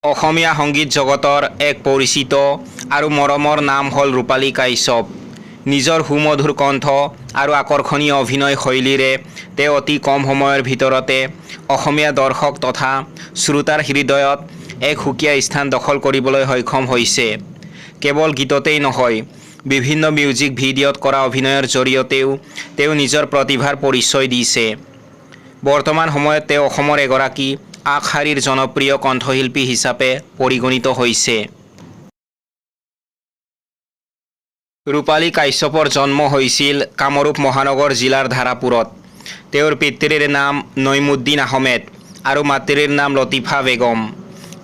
অসমীয়া সংগীত জগতৰ এক পৰিচিত আৰু মৰমৰ নাম হ'ল ৰূপালী কাশ্যপ। নিজৰ সুমধুৰ কণ্ঠ আৰু আকৰ্ষণীয় অভিনয় শৈলীৰে তেওঁ অতি কম সময়ৰ ভিতৰতে অসমীয়া দৰ্শক তথা শ্ৰোতাৰ হৃদয়ত এক সুকীয়া স্থান দখল কৰিবলৈ সক্ষম হৈছে। কেৱল গীততেই নহয়, বিভিন্ন মিউজিক ভিডিঅ'ত কৰা অভিনয়ৰ জৰিয়তেও তেওঁ নিজৰ প্ৰতিভাৰ পৰিচয় দিছে। বৰ্তমান সময়ত তেওঁ অসমৰ এগৰাকী আগশাৰীৰ জনপ্ৰিয় কণ্ঠশিল্পী হিচাপে পৰিগণিত হৈছে। ৰূপালী কাশ্যপৰ জন্ম হৈছিল কামৰূপ মহানগৰ জিলাৰ ধাৰাপুৰত। তেওঁৰ পিতৃৰ নাম নঈমুদ্দিন আহমেদ আৰু মাতৃৰ নাম লতিফা বেগম।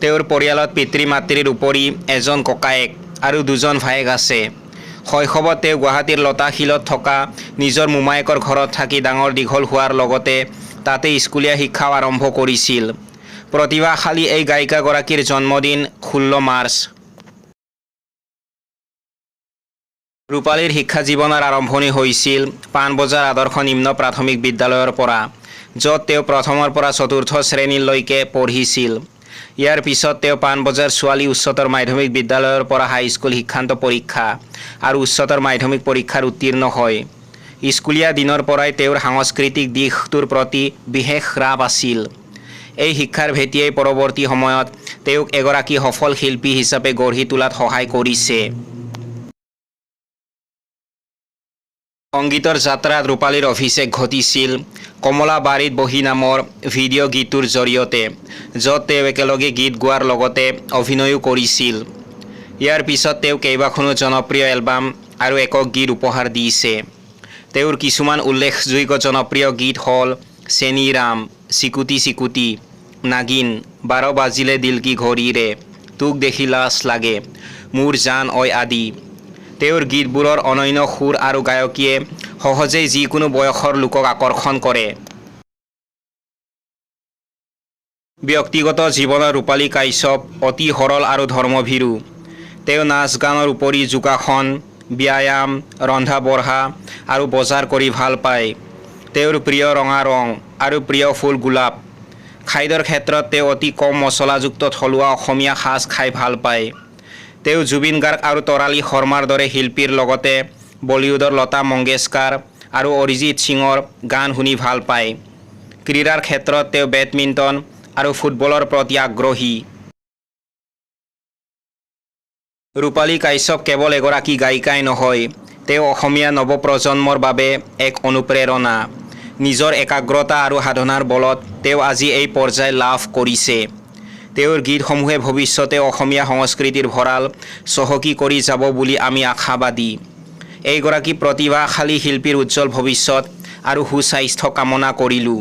তেওঁৰ পৰিয়ালত পিতৃ-মাতৃৰ উপৰি এজন ককায়েক আৰু দুজন ভায়েক আছে। শৈশৱত তেওঁ গুৱাহাটীৰ লতাশিলত থকা নিজৰ মোমায়েকৰ ঘৰত থাকি ডাঙৰ দীঘল হোৱাৰ লগতে তাতে স্কুলীয়া শিক্ষাও আৰম্ভ কৰিছিল। প্ৰতিভাশালী এই গায়িকাগৰাকীৰ জন্মদিন 16 মাৰ্চ। ৰূপালীৰ শিক্ষা জীৱনৰ আৰম্ভণি হৈছিল পাণবজাৰ আদৰ্শ নিম্ন প্ৰাথমিক বিদ্যালয়ৰ পৰা, য'ত তেওঁ প্ৰথমৰ পৰা চতুৰ্থ শ্ৰেণীলৈকে পঢ়িছিল। ইয়াৰ পিছত তেওঁ পাণবজাৰ ছোৱালী উচ্চতৰ মাধ্যমিক বিদ্যালয়ৰ পৰা হাইস্কুল শিক্ষান্ত পৰীক্ষা আৰু উচ্চতৰ মাধ্যমিক পৰীক্ষাৰ উত্তীৰ্ণ হয়। স্কুলীয়া দিনৰ পৰাই তেওঁৰ সাংস্কৃতিক দিশটোৰ প্ৰতি বিশেষ ৰাপ আছিল। এই শিক্ষাৰ ভেটিয়ে পৰৱৰ্তী সময়ত তেওঁক এগৰাকী সফল শিল্পী হিচাপে গঢ়ি তোলাত সহায় কৰিছে। সংগীতৰ যাত্ৰাত ৰূপালীৰ অভিষেক ঘটিছিল কমলা বাৰীত বহি নামৰ ভিডিঅ' গীতটোৰ জৰিয়তে, য'ত তেওঁ একেলগে গীত গোৱাৰ লগতে অভিনয়ো কৰিছিল। ইয়াৰ পিছত তেওঁ কেইবাখনো জনপ্ৰিয় এলবাম আৰু একক গীত উপহাৰ দিছে। তেওঁৰ কিছুমান উল্লেখযোগ্য জনপ্ৰিয় গীত হ'ল চেনি ৰাম, চিকুটি চিকুটি, নাগিন, 12 বাজিলে দিল কি ঘড়ীৰে, তোক দেখি লাজ লাগে, মোৰ জান ঐ আদি। তেওঁৰ গীতবোৰৰ অনন্য সুৰ আৰু গায়কীয়ে সহজেই যিকোনো বয়সৰ লোকক আকৰ্ষণ কৰে। ব্যক্তিগত জীৱনত ৰূপালী কাশ্যপ অতি সৰল আৰু ধৰ্মভীৰু। তেওঁ নাচ গানৰ উপৰি যোগাসন, ব্যায়াম, ৰন্ধা-বঢ়া আৰু বজাৰ কৰি ভাল পায়। তেওঁৰ প্ৰিয় ৰঙা ৰং আৰু প্ৰিয় ফুল গোলাপ। খাদ্যৰ ক্ষেত্ৰত তেওঁ অতি কম মছলাযুক্ত থলুৱা অসমীয়া সাজ খাই ভাল পায়। তেওঁ জুবিন গাৰ্গ আৰু তৰালী শৰ্মাৰ দৰে শিল্পীৰ লগতে বলিউডৰ লতা মংগেশকাৰ আৰু অৰিজিৎ সিঙৰ গান শুনি ভাল পায়। ক্ৰীড়াৰ ক্ষেত্ৰত তেওঁ বেডমিণ্টন আৰু ফুটবলৰ প্ৰতি আগ্ৰহী। ৰূপালী কাশ্যপ কেৱল এগৰাকী গায়িকাই নহয়, তেওঁ অসমীয়া নৱপ্ৰজন্মৰ বাবে এক অনুপ্ৰেৰণা। নিজৰ একাগ্ৰতা আৰু সাধনাৰ বলত তেওঁ আজি এই পৰ্যায় লাভ কৰিছে। তেওঁৰ গীতসমূহে ভৱিষ্যতে অসমীয়া সংস্কৃতিৰ ভঁৰাল চহকী কৰি যাব বুলি আমি আশাবাদী। এইগৰাকী প্ৰতিভাশালী শিল্পীৰ উজ্জ্বল ভৱিষ্যত আৰু সুস্বাস্থ্য কামনা কৰিলোঁ।